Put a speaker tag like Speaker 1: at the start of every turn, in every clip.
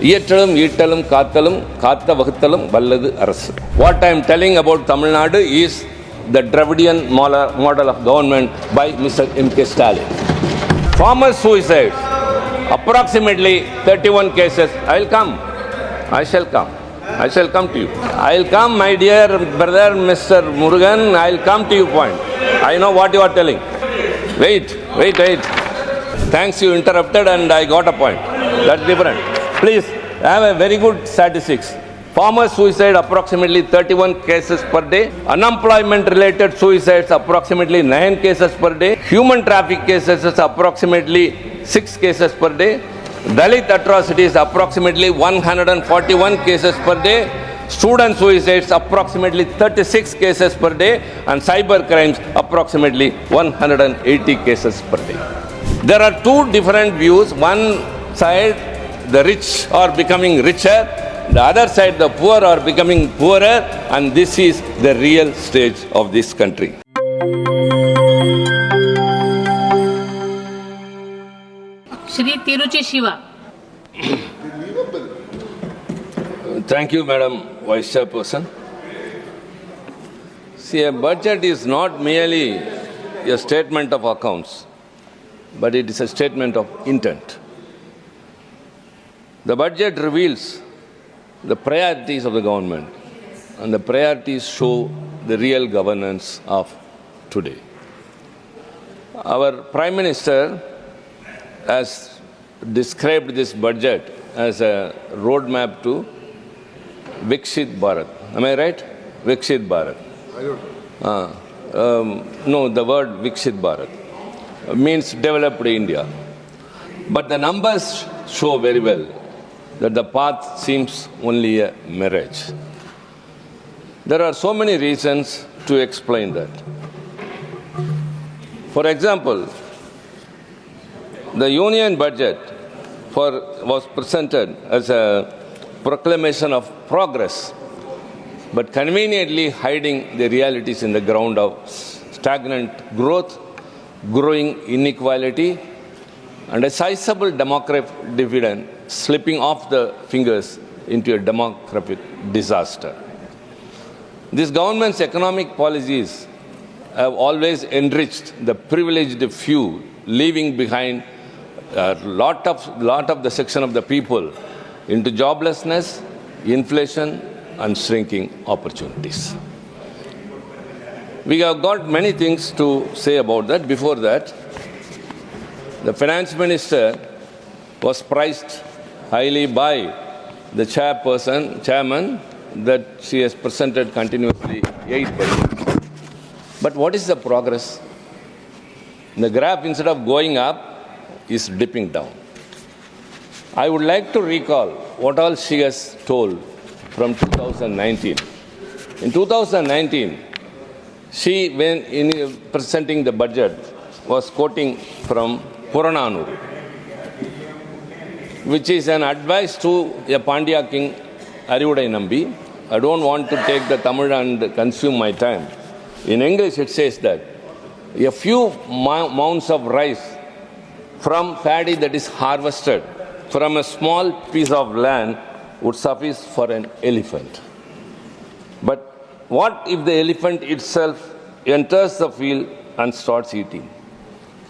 Speaker 1: இயற்றலும் ஈட்டலும் காத்தலும் காத்த வகுத்தலும் வல்லது அரசு. What I am telling about Tamil Nadu is the Dravidian model of government by Mr. M.K. Stalin. Farmer suicides, approximately 31 cases. I will come. I shall come. I shall come to you. I will come, my dear brother, Mr. Murugan. I will come to your point. I know what you are telling. Wait. Thanks, you interrupted and I got a point. That's different. Please have a very good statistics. Farmer suicide approximately 31 cases per day. Unemployment related suicides approximately 9 cases per day. Human traffic cases is approximately 6 cases per day. Dalit atrocities approximately 141 cases per day. Student suicides approximately 36 cases per day, and cyber crimes approximately 180 cases per day. There are two different views. One side, the rich are becoming richer. The other side, the poor are becoming poorer, and this is the real stage of this country.
Speaker 2: Shri Trichy Siva.
Speaker 1: Thank you, Madam Vice Chairperson. See, a budget is not merely a statement of accounts, but it is a statement of intent. The budget reveals the priorities of the government, and the priorities show the real governance of today. Our Prime Minister has described this budget as a roadmap to Viksit Bharat. Am I right? Viksit Bharat. No, the word Viksit Bharat means developed India. But the numbers show very well that the path seems only a mirage. There are so many reasons to explain that. For example, the union budget was presented as a proclamation of progress, but conveniently hiding the realities in the ground of stagnant growth, growing inequality, and a sizable demographic dividend slipping off the fingers into a demographic disaster. This government's economic policies have always enriched the privileged few, leaving behind a lot of the section of the people into joblessness, inflation, and shrinking opportunities. We have got many things to say about that. Before that, the finance minister was praised highly by the chairman, that she has presented continuously 8 budgets. But what is the progress? The graph, instead of going up, is dipping down. I would like to recall what all she has told from 2019. In 2019, she, when presenting the budget, was quoting from Purananuru, which is an advice to a Pandya king, Arivudai Nambi. I don't want to take the Tamil and consume my time. In English, it says that a few mounds of rice from paddy that is harvested from a small piece of land would suffice for an elephant. But what if the elephant itself enters the field and starts eating?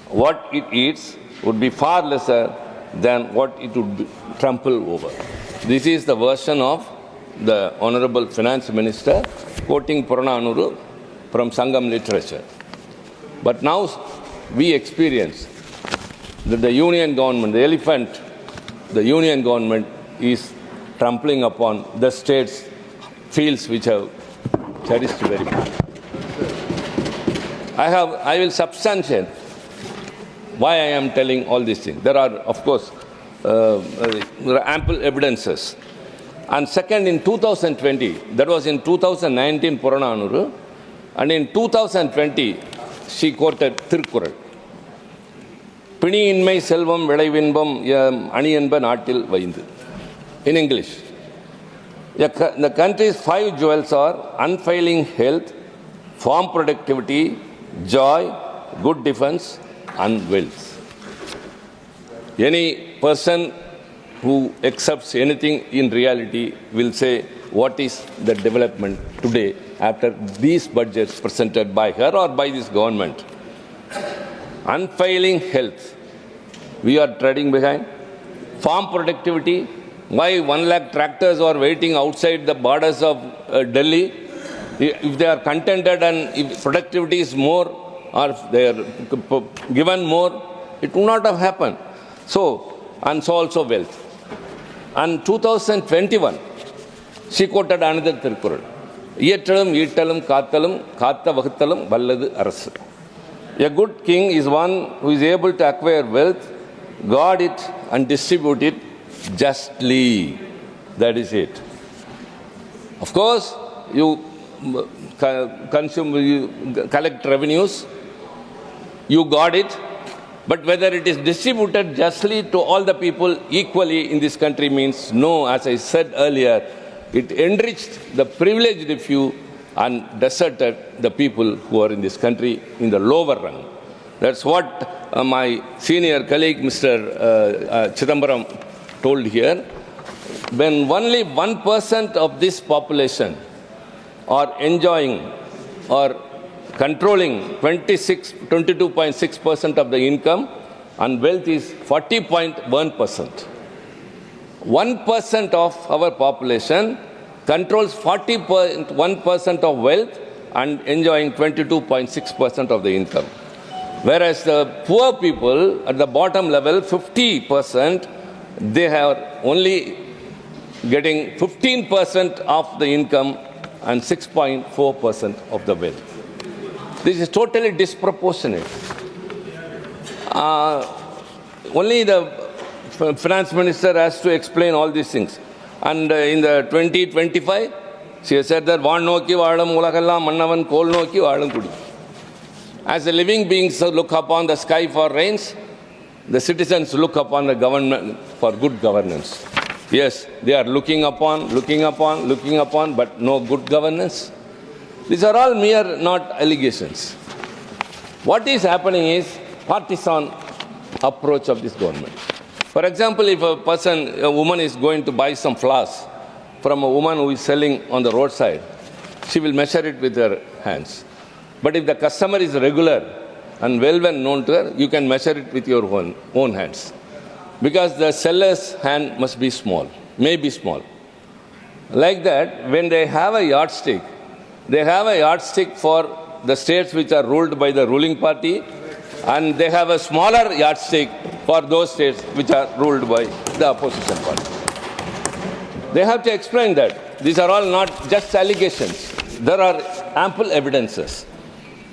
Speaker 1: What it eats would be far lesser than what it would trample over. This is the version of the Honorable Finance Minister quoting Purananuru from Sangam literature. But now we experience that the union government, the elephant, the union government is trampling upon the state's fields which have cherished very much. I will substantiate why I am telling all these things. There are, of course, there are ample evidences. And second, in 2020, that was in 2019 Purananuru, and in 2020, she quoted Tirukkural. Pini inmai selvam vilaivindam aniyanba naatil vaindu. In English, the country's 5 jewels are unfailing health, farm productivity, joy, good defense, and wealth. Any person who accepts anything in reality will say what is the development today after these budgets presented by her or by this government. Unfailing health, we are treading behind. Farm productivity, why 1 lakh tractors are waiting outside the borders of Delhi? If they are contented and if productivity is more or if they are given more, it would not have happened. So also wealth. And 2021, she quoted another Tirukkural. Iyattalum, Eattalum, Kaathalum, Kaatha Vahuthalum, Vallathu Arasu. A good king is one who is able to acquire wealth, guard it and distribute it justly. That is it. Of course, you consume, you collect revenues, you guard it, but whether it is distributed justly to all the people equally in this country means no. As I said earlier, it enriched the privileged few and deserted the people who are in this country in the lower rung. That's what my senior colleague, Mr. Chidambaram, told here. When only 1% of this population are enjoying or controlling 22.6% of the income and wealth is 40.1%. 1% of our population controls 40.1% of wealth and enjoying 22.6% of the income. Whereas the poor people at the bottom level, 50%, they are only getting 15% of the income and 6.4% of the wealth. This is totally disproportionate. Only the finance minister has to explain all these things. And in the 2025, she has said that Van Noki Vadam Mulakalla Mannavan Kol Noki Vadam Kudi. As the living beings look upon the sky for rains, the citizens look upon the government for good governance. Yes, they are looking upon, but no good governance. These are all mere not allegations. What is happening is partisan approach of this government. For example, if a woman is going to buy some flowers from a woman who is selling on the roadside, she will measure it with her hands. But if the customer is regular and well known to her, you can measure it with your own hands. Because the seller's hand must be small, may be small. Like that, when they have a yardstick, they have a yardstick for the states which are ruled by the ruling party, and they have a smaller yardstick for those states which are ruled by the opposition party. They have to explain that. These are all not just allegations. There are ample evidences.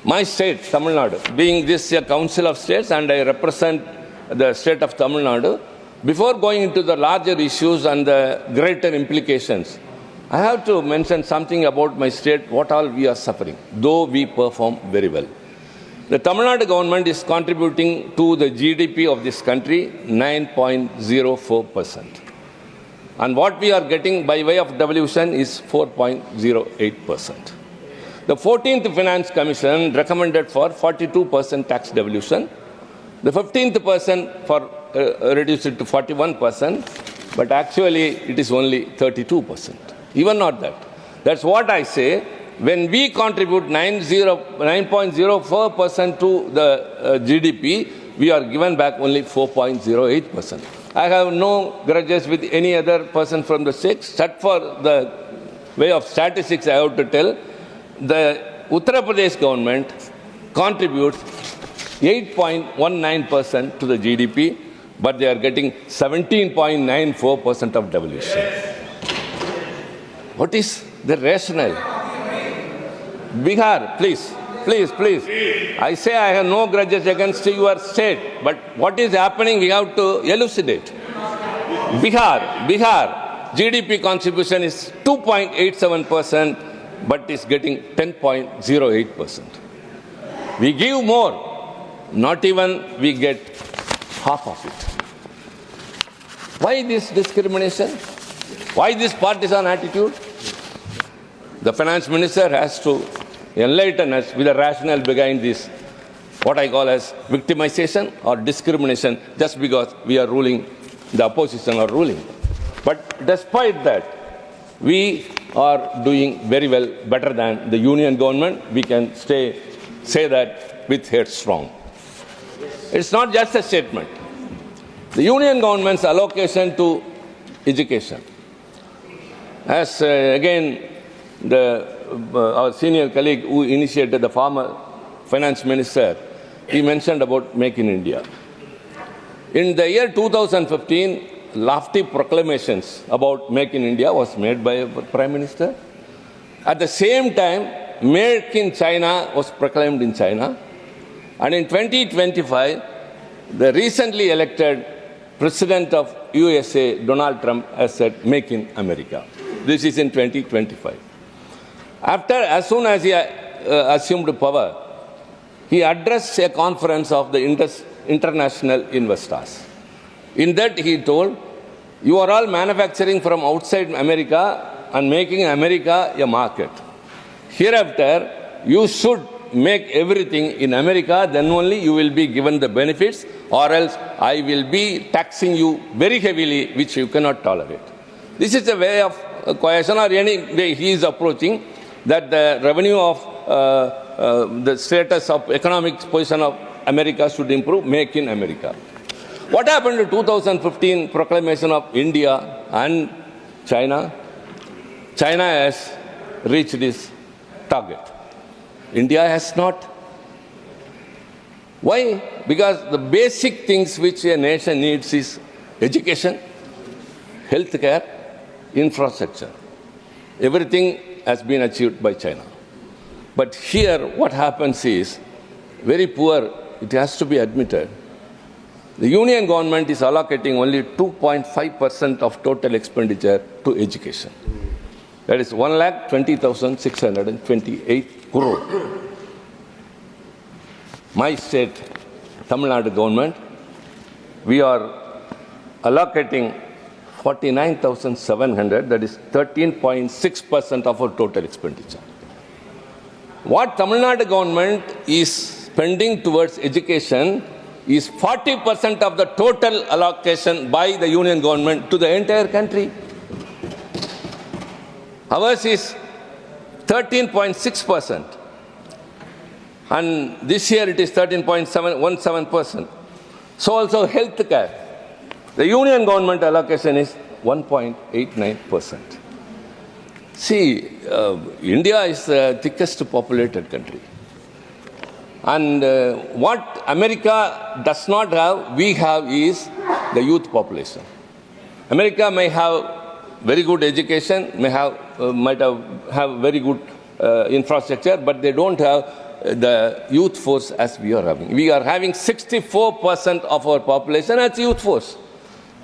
Speaker 1: My state, Tamil Nadu, being this a council of states and I represent the state of Tamil Nadu, before going into the larger issues and the greater implications, I have to mention something about my state, what all we are suffering, though we perform very well. The Tamil Nadu government is contributing to the GDP of this country 9.04%. And what we are getting by way of devolution is 4.08%. The 14th Finance Commission recommended for 42% tax devolution. The 15th person for reduced it to 41%, but actually it is only 32%. Even not that. That's what I say. When we contribute 9.04% to the GDP, we are given back only 4.08%. I have no grudges with any other person from the state, except for the way of statistics I have to tell. The Uttar Pradesh government contributes 8.19% to the GDP, but they are getting 17.94% of devolution. What is the rationale? Bihar, please. I say I have no grudges against your state, but what is happening we have to elucidate. Bihar, GDP contribution is 2.87%, but is getting 10.08%. We give more, not even we get half of it. Why this discrimination? Why this partisan attitude? The finance minister has to enlighten us with the rationale behind this, what I call as victimization or discrimination, just because we are ruling the opposition are ruling. But despite that, we are doing very well, better than the union government. We can say that with head strong. It's not just a statement. The union government's allocation to education, as again our senior colleague who initiated, the former finance minister, he mentioned about Make in India. In the year 2015, lofty proclamations about Make in India was made by a Prime Minister. At the same time, Make in China was proclaimed in China. And in 2025, the recently elected President of USA, Donald Trump, has said, Make in America. This is in 2025. As soon as he assumed power, he addressed a conference of the international investors. In that, he told, you are all manufacturing from outside America and making America a market. Hereafter, you should make everything in America, then only you will be given the benefits, or else I will be taxing you very heavily, which you cannot tolerate. This is a way of coercion, or any way he is approaching, that the revenue of the status of economic position of America should improve, Make in America. What happened to 2015 proclamation of India and China? China has reached this target. India has not. Why? Because the basic things which a nation needs is education, healthcare, infrastructure. Everything has been achieved by China. But here what happens is very poor, it has to be admitted. The union government is allocating only 2.5% of total expenditure to education. That is 1,20,628 crore. My state, Tamil Nadu government, we are allocating 49,700, that is 13.6% of our total expenditure. What Tamil Nadu government is spending towards education is 40% of the total allocation by the union government to the entire country. Ours is 13.6%. And this year it is 13.17%. So also health care. The union government allocation is 1.89%. See, India is the thickest populated country. And what America does not have, we have is the youth population. America may have very good education, might have very good infrastructure, but they don't have the youth force as we are having. We are having 64% of our population as youth force.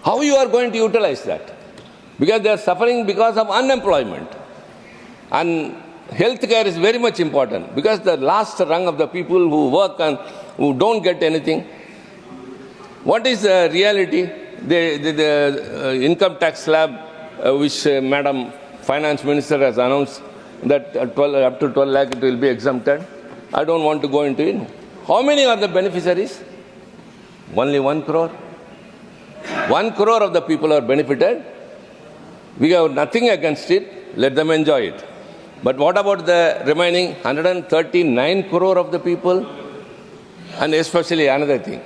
Speaker 1: How you are going to utilize that? Because they are suffering because of unemployment. And healthcare is very much important, because the last rung of the people who work and who don't get anything. What is the reality? The income tax slab, which Madam Finance Minister has announced, that up to 12 lakh it will be exempted. I don't want to go into it. How many are the beneficiaries? Only 1 crore. 1 crore of the people are benefited. We have nothing against it. Let them enjoy it. But what about the remaining 139 crore of the people? And especially another thing.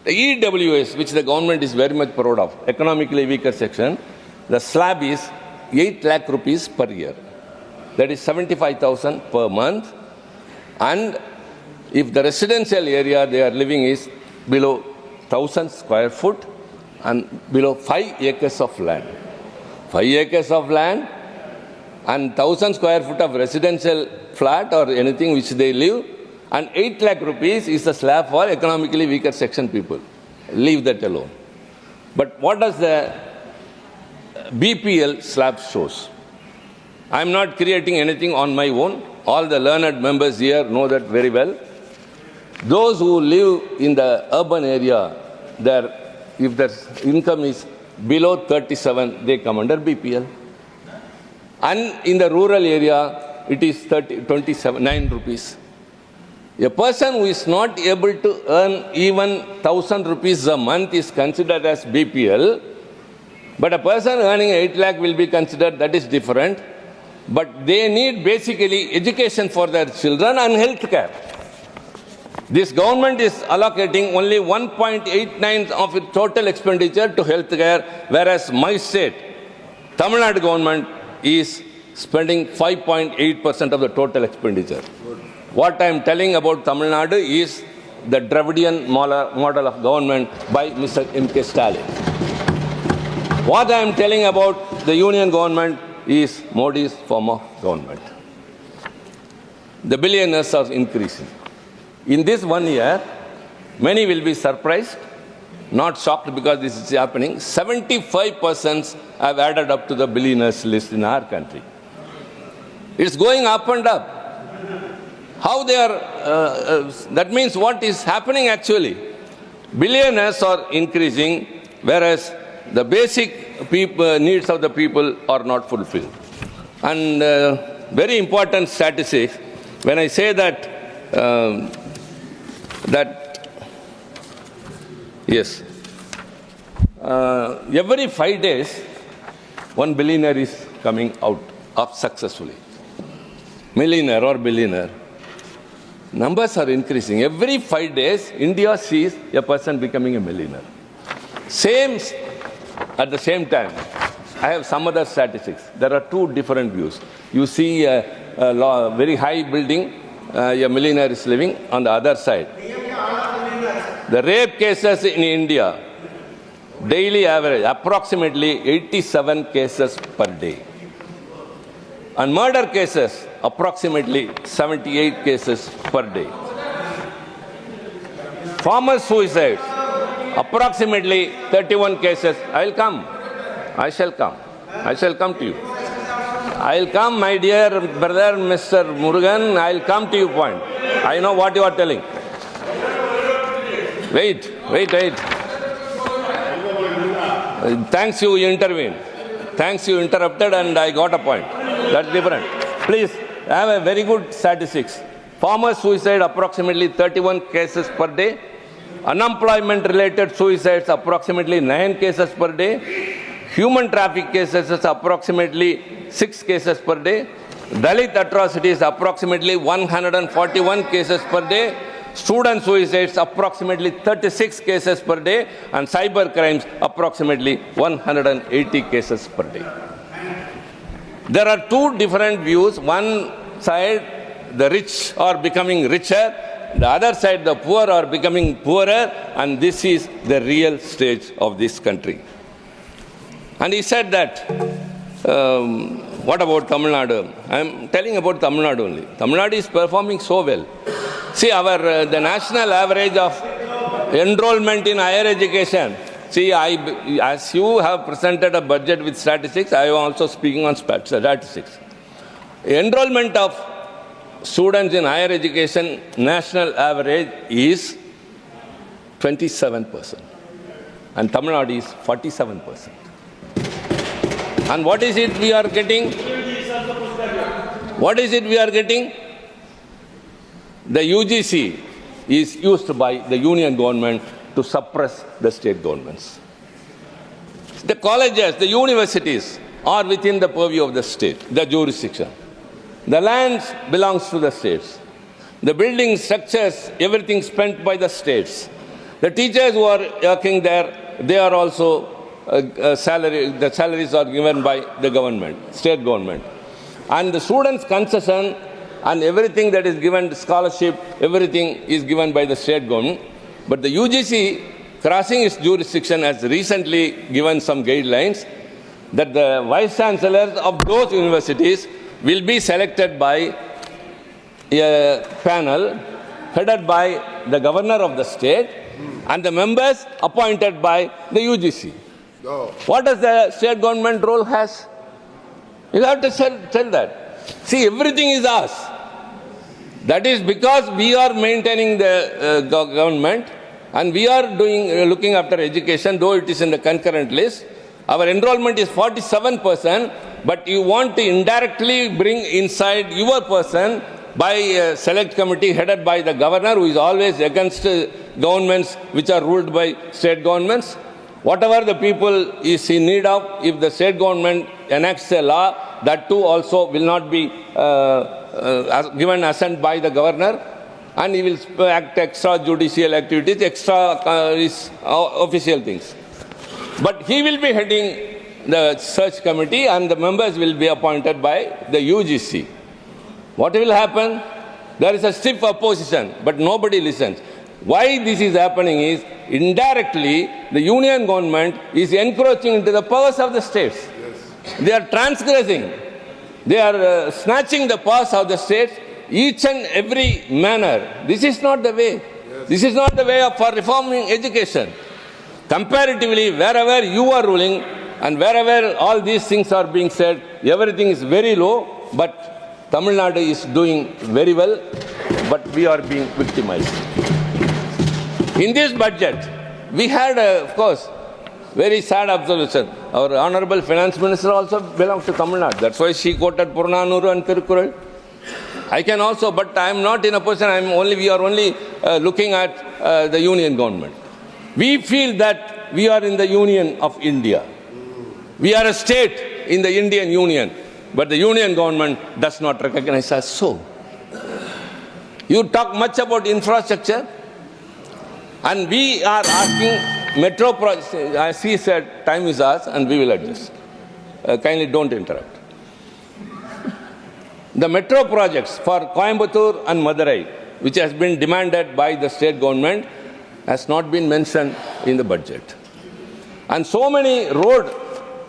Speaker 1: The EWS, which the government is very much proud of, economically weaker section, the slab is 8 lakh rupees per year. That is 75,000 per month. And if the residential area they are living is below 1,000 square foot and below 5 acres of land. 5 acres of land and 1,000 square foot of residential flat or anything which they live, and 8 lakh rupees is the slab for economically weaker section people. Leave that alone. But what does the BPL slab shows? I am not creating anything on my own. All the learned members here know that very well. Those who live in the urban area, if their income is below 37, they come under BPL. And in the rural area, it is 9 rupees. A person who is not able to earn even 1,000 rupees a month is considered as BPL. But a person earning 8 lakh will be considered, that is different. But they need basically education for their children and health care. This government is allocating only 1.89 of its total expenditure to health care, whereas my state, Tamil Nadu government, is spending 5.8% of the total expenditure. What I am telling about Tamil Nadu is the Dravidian model of government by Mr. M.K. Stalin. What I am telling about the union government is Modi's form of government. The billionaires are increasing. In this 1 year, many will be surprised, not shocked because this is happening. 75% have added up to the billionaires list in our country. It's going up and up. How they are, that means what is happening actually? Billionaires are increasing, whereas the basic needs of the people are not fulfilled. And very important statistics, when I say that, yes, every 5 days, one billionaire is coming out up successfully. Millionaire or billionaire. Numbers are increasing. Every 5 days, India sees a person becoming a millionaire. Same, at the same time, I have some other statistics. There are two different views. You see a very high building, a millionaire is living on the other side. The rape cases in India, daily average, approximately 87 cases per day. And murder cases, approximately 78 cases per day. Farmer suicides, approximately 31 cases. I will come. I shall come. I shall come to you. I will come, my dear brother, Mr. Murugan. I will come to your point. I know what you are telling. Wait. Thanks, you intervened. Thanks, you interrupted, and I got a point. That's different. Please, I have a very good statistics. Farmer suicide, approximately 31 cases per day. Unemployment-related suicides, approximately 9 cases per day. Human traffic cases is approximately 6 cases per day. Dalit atrocities, approximately 141 cases per day. Student suicides, approximately 36 cases per day. And cyber crimes, approximately 180 cases per day. There are two different views. One side, the rich are becoming richer. The other side, the poor are becoming poorer. And this is the real stage of this country. And he said that, what about Tamil Nadu? I am telling about Tamil Nadu only. Tamil Nadu is performing so well. See, the national average of enrollment in higher education. See, as you have presented a budget with statistics, I am also speaking on statistics. Enrollment of students in higher education, national average is 27%. And Tamil Nadu is 47%. And what is it we are getting? What is it we are getting? The UGC is used by the union government to suppress the state governments. The colleges, the universities are within the purview of the state, the jurisdiction. The lands belongs to the states. The building structures, everything spent by the states. The teachers who are working there, they are also the salaries are given by the government, state government. And the students' concession and everything that is given, scholarship, everything is given by the state government. But the UGC, crossing its jurisdiction, has recently given some guidelines that the vice chancellors of those universities will be selected by a panel headed by the governor of the state and the members appointed by the UGC. What does the state government role has? You have to tell that. See, everything is ours. That is because we are maintaining the government and we are looking after education, though it is in the concurrent list. Our enrollment is 47%, but you want to indirectly bring inside your person by a select committee headed by the governor, who is always against governments which are ruled by state governments. Whatever the people is in need of, if the state government enacts a law, that too also will not be given assent by the governor, and he will act extrajudicial activities, official things. But he will be heading the search committee, and the members will be appointed by the UGC. What will happen? There is a stiff opposition, but nobody listens. Why this is happening is, indirectly, the union government is encroaching into the powers of the states. Yes. They are transgressing. They are snatching the powers of the states, each and every manner. This is not the way. Yes. This is not the way for reforming education. Comparatively, wherever you are ruling and wherever all these things are being said, everything is very low, but Tamil Nadu is doing very well, but we are being victimized. In this budget, we had, of course, very sad observation. Our Honorable Finance Minister also belongs to Tamil Nadu. That's why she quoted Purnanuru and Tirukkural. I can also, but I am not in a position, we are only looking at the union government. We feel that we are in the Union of India. We are a state in the Indian Union, but the union government does not recognize us so. You talk much about infrastructure, and we are asking metro projects. As he said, time is ours, and we will adjust. Kindly don't interrupt. The metro projects for Coimbatore and Madurai, which has been demanded by the state government, has not been mentioned in the budget. And so many road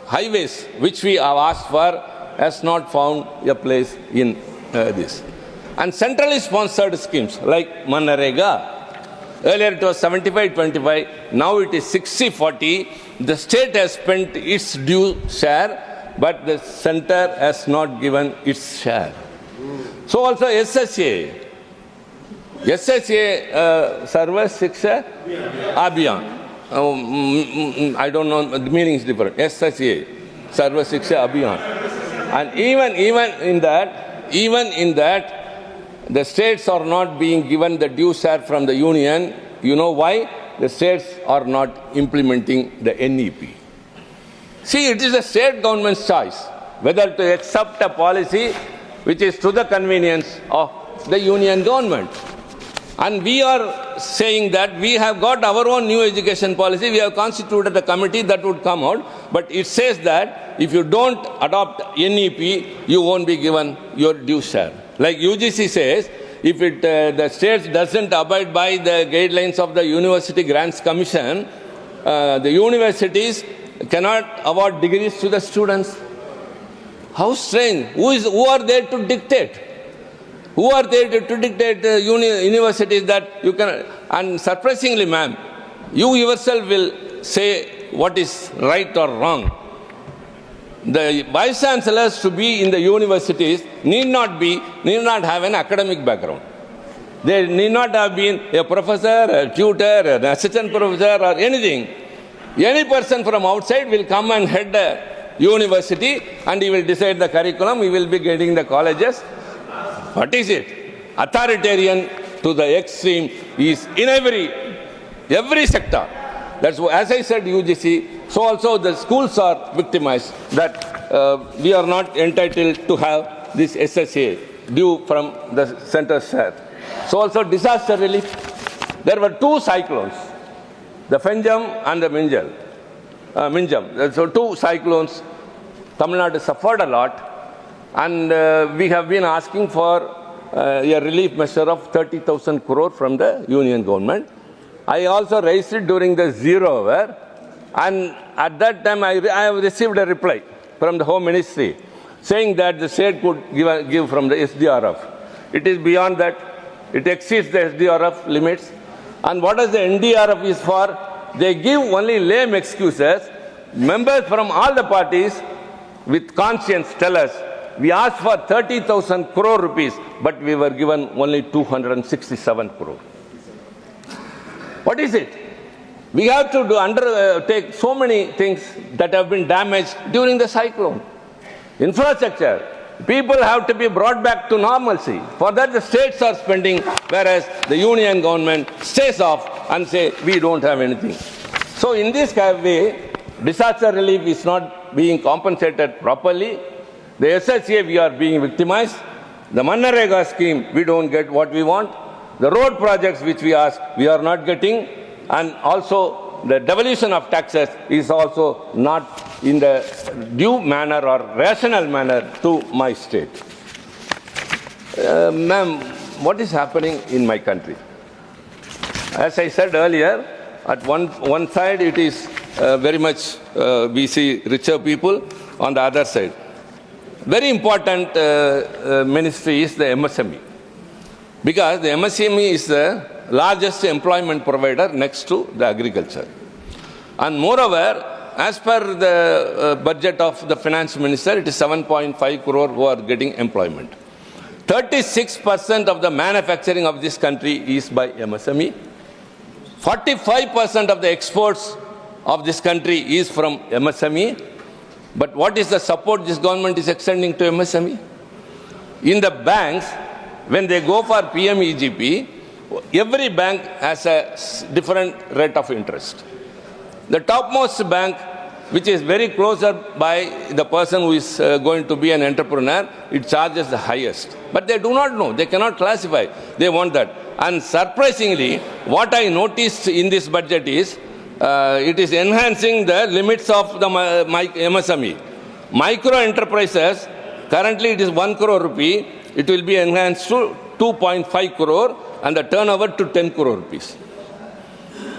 Speaker 1: highways which we have asked for has not found a place in this. And centrally sponsored schemes like Manarega, earlier it was 75-25, now it is 60-40. The state has spent its due share, but the center has not given its share. So also SSA, Sarva Shiksha Abhiyan. I don't know, the meaning is different. SSA, Sarva Shiksha Abhiyan. And even in that, the states are not being given the due share from the union. You know why? The states are not implementing the NEP. See, it is the state government's choice whether to accept a policy which is to the convenience of the union government. And we are saying that we have got our own new education policy. We have constituted a committee that would come out. But it says that if you don't adopt NEP, you won't be given your due share. Like UGC says, if the states doesn't abide by the guidelines of the University Grants Commission, the universities cannot award degrees to the students. How strange. Who are there to dictate? Who are there to dictate universities that you can... And surprisingly, ma'am, you yourself will say what is right or wrong. The vice chancellors to be in the universities need not have an academic background. They need not have been a professor, a tutor, an assistant professor or anything. Any person from outside will come and head the university and he will decide the curriculum, he will be getting the colleges. What is it? Authoritarian to the extreme is in every sector. That's why, as I said, UGC, so also the schools are victimized, that we are not entitled to have this SSA due from the center share. So also disaster relief. There were two cyclones, the Fenjam and the Minjam. So two cyclones. Tamil Nadu suffered a lot. And we have been asking for a relief measure of 30,000 crore from the union government. I also raised it during the zero hour. And at that time, I have received a reply from the Home Ministry saying that the state could give from the SDRF. It is beyond that. It exceeds the SDRF limits. And what does the NDRF is for? They give only lame excuses. Members from all the parties with conscience tell us, we asked for 30,000 crore rupees, but we were given only 267 crore. What is it? We have to undertake so many things that have been damaged during the cyclone. Infrastructure. People have to be brought back to normalcy. For that, the states are spending, whereas the union government stays off and say, we don't have anything. So in this way, disaster relief is not being compensated properly. The SSA, we are being victimized. The Manarega scheme, we don't get what we want. The road projects which we ask, we are not getting. And also the devolution of taxes is also not in the due manner or rational manner to my state. Ma'am, what is happening in my country? As I said earlier, at one side it is very much we see richer people, on the other side. Very important ministry is the MSME. Because the MSME is the largest employment provider next to the agriculture. And moreover, as per the budget of the finance minister, it is 7.5 crore who are getting employment. 36% of the manufacturing of this country is by MSME. 45% of the exports of this country is from MSME. But what is the support this government is extending to MSME? In the banks, when they go for PMEGP, every bank has a different rate of interest. The topmost bank, which is very closer by the person who is going to be an entrepreneur, it charges the highest. But they do not know. They cannot classify. They want that. And surprisingly, what I noticed in this budget is, it is enhancing the limits of the MSME. Micro enterprises, currently it is 1 crore rupee. It will be enhanced to 2.5 crore and the turnover to 10 crore rupees.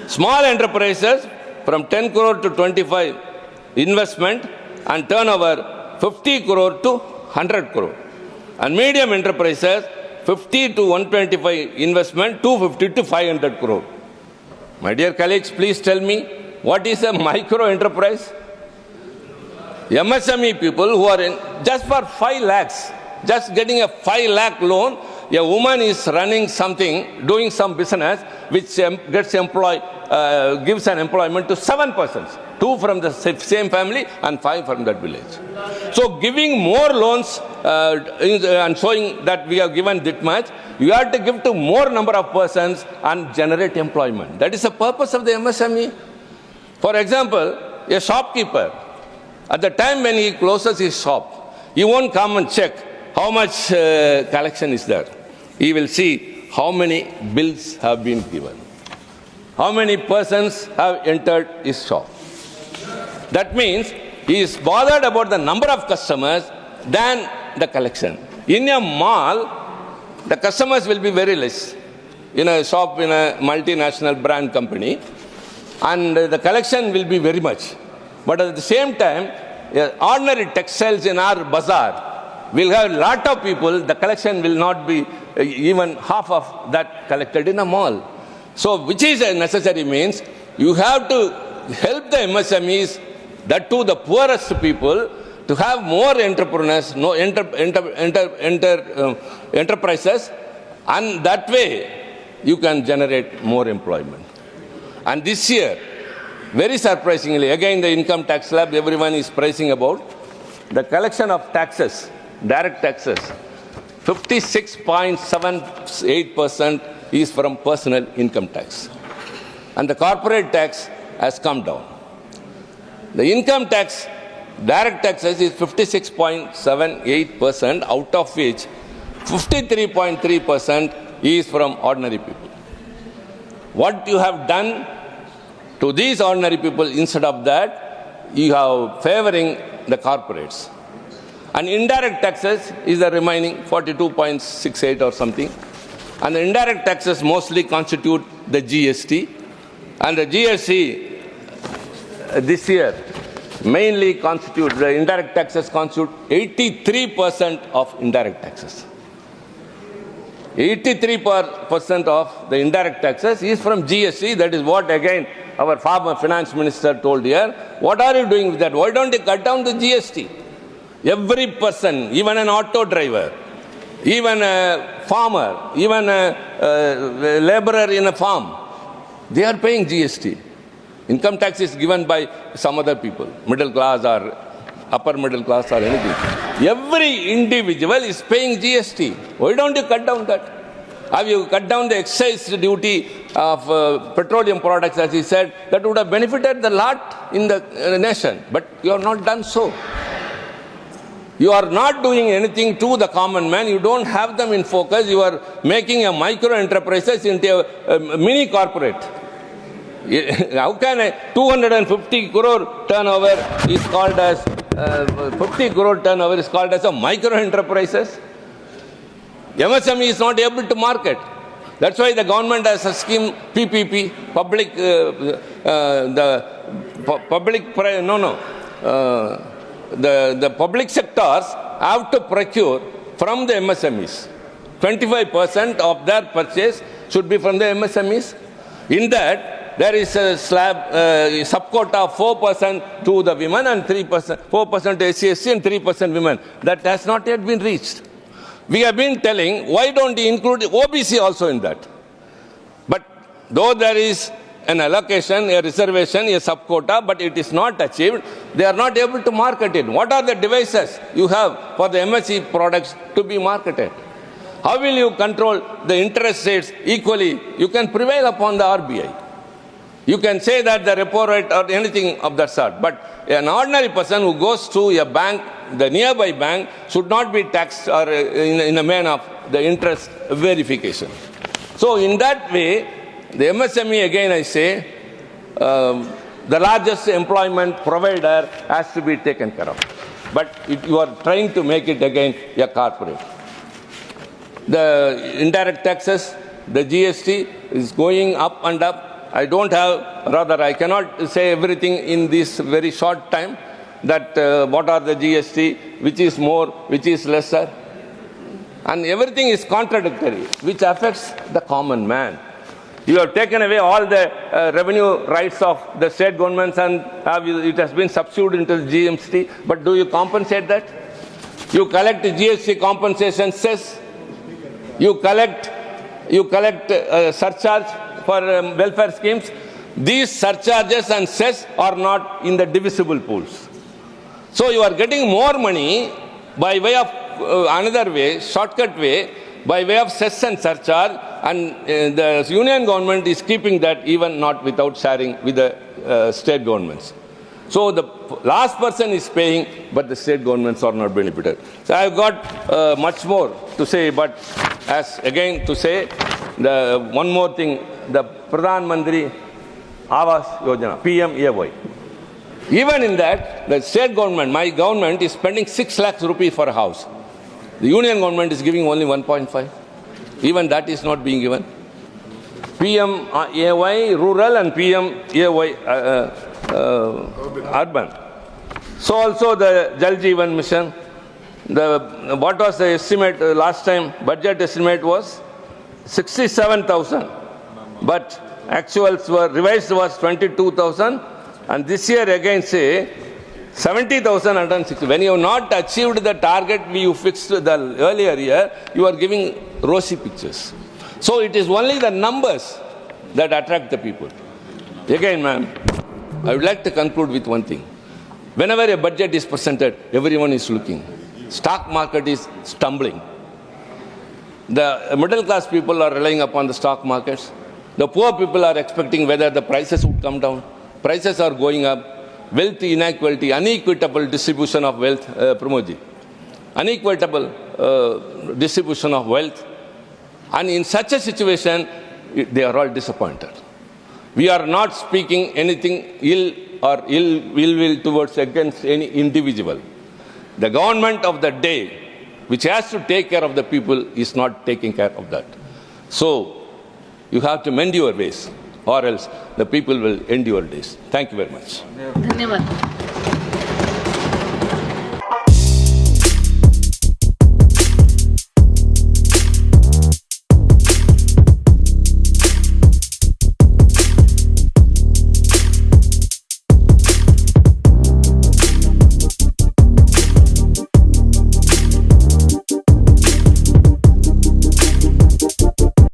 Speaker 1: Small enterprises from 10 crore to 25 investment and turnover 50 crore to 100 crore. And medium enterprises 50 to 125 investment, 250 to 500 crore. My dear colleagues, please tell me, what is a micro enterprise? MSME people who are in just for 5 lakhs, just getting a 5 lakh loan, a woman is running something, doing some business, which gives an employment to 7 persons, 2 from the same family and 5 from that village. So giving more loans and showing that we have given that much, you have to give to more number of persons and generate employment. That is the purpose of the MSME. For example, a shopkeeper, at the time when he closes his shop, he won't come and check how much collection is there. He will see how many bills have been given, how many persons have entered his shop. That means he is bothered about the number of customers than the collection. In a mall, the customers will be very less. In a shop, in a multinational brand company, and the collection will be very much. But at the same time, ordinary textiles in our bazaar will have a lot of people. The collection will not be even half of that collected in a mall. So, which is a necessary means, you have to help the MSMEs, that too the poorest people, to have more entrepreneurs, enterprises, and that way you can generate more employment. And this year, very surprisingly, again the income tax slab, everyone is praising about, the collection of taxes, direct taxes, 56.78% is from personal income tax. And the corporate tax has come down. The income tax, direct taxes is 56.78%, out of which 53.3% is from ordinary people. What you have done to these ordinary people, instead of that, you have favoring the corporates. And indirect taxes is the remaining 42.68 or something. And the indirect taxes mostly constitute the GST. And the GST this year mainly constitute, the indirect taxes constitute 83% of indirect taxes. 83% of the indirect taxes is from GST. That is what, again, our former finance minister told here. What are you doing with that? Why don't you cut down the GST? Every person, even an auto driver, even a farmer, even a laborer in a farm, they are paying GST. Income tax is given by some other people, middle class or upper middle class or anything. Every individual is paying GST. Why don't you cut down that? Have you cut down the excise duty of petroleum products, as he said, that would have benefited the lot in the nation. But you have not done so. You are not doing anything to the common man. You don't have them in focus. You are making a micro enterprises into a mini corporate. How can a 250 crore turnover is called as 50 crore turnover is called as a micro enterprises? MSME is not able to market. That's why the government has a scheme PPP, the public sectors have to procure from the MSMEs. 25% of their purchase should be from the MSMEs. In that, there is a sub-quota of 4% to the women and 4% to SC and 3% women. That has not yet been reached. We have been telling, why don't you include OBC also in that? But though there is an allocation, a reservation, a sub-quota, but it is not achieved, they are not able to market it. What are the devices you have for the MSE products to be marketed? How will you control the interest rates equally? You can prevail upon the RBI. You can say that the repo rate or anything of that sort. But an ordinary person who goes to a bank, the nearby bank, should not be taxed or in a manner of the interest verification. So in that way, the MSME, again I say, the largest employment provider has to be taken care of. But you are trying to make it again a corporate. The indirect taxes, the GST is going up and up. I cannot say everything in this very short time, that what are the GST, which is more, which is lesser. And everything is contradictory, which affects the common man. You have taken away all the revenue rights of the state governments and it has been subsumed into the GMT. But do you compensate that? You collect GST compensation cess. You collect surcharge for welfare schemes. These surcharges and cess are not in the divisible pools. So you are getting more money by way of another way, shortcut way, by way of cess and surcharge, and the union government is keeping that even not without sharing with the state governments. So the last person is paying, but the state governments are not benefited. So I have got much more to say, but as again to say, one more thing, the Pradhan Mantri Awas Yojana, PMAY. Even in that, the state government, my government, is spending 6 lakhs rupees for a house. The union government is giving only 1.5. Even that is not being given. PMAY rural and PMAY urban. So also the Jal Jeevan Mission. What was the estimate last time? Budget estimate was 67,000. But actuals were revised was 22,000. And this year again say 70,160. When you have not achieved the target you fixed the earlier year, you are giving rosy pictures. So it is only the numbers that attract the people. Again, ma'am, I would like to conclude with one thing. Whenever a budget is presented, everyone is looking. Stock market is stumbling. The middle class people are relying upon the stock markets. The poor people are expecting whether the prices would come down. Prices are going up. Wealth inequality, unequitable distribution of wealth, Pramoji. Unequitable distribution of wealth. And in such a situation, they are all disappointed. We are not speaking anything ill will towards against any individual. The government of the day, which has to take care of the people, is not taking care of that. So, you have to mend your ways, or else the people will end your days. Thank you very much.
Speaker 2: धन्यवाद.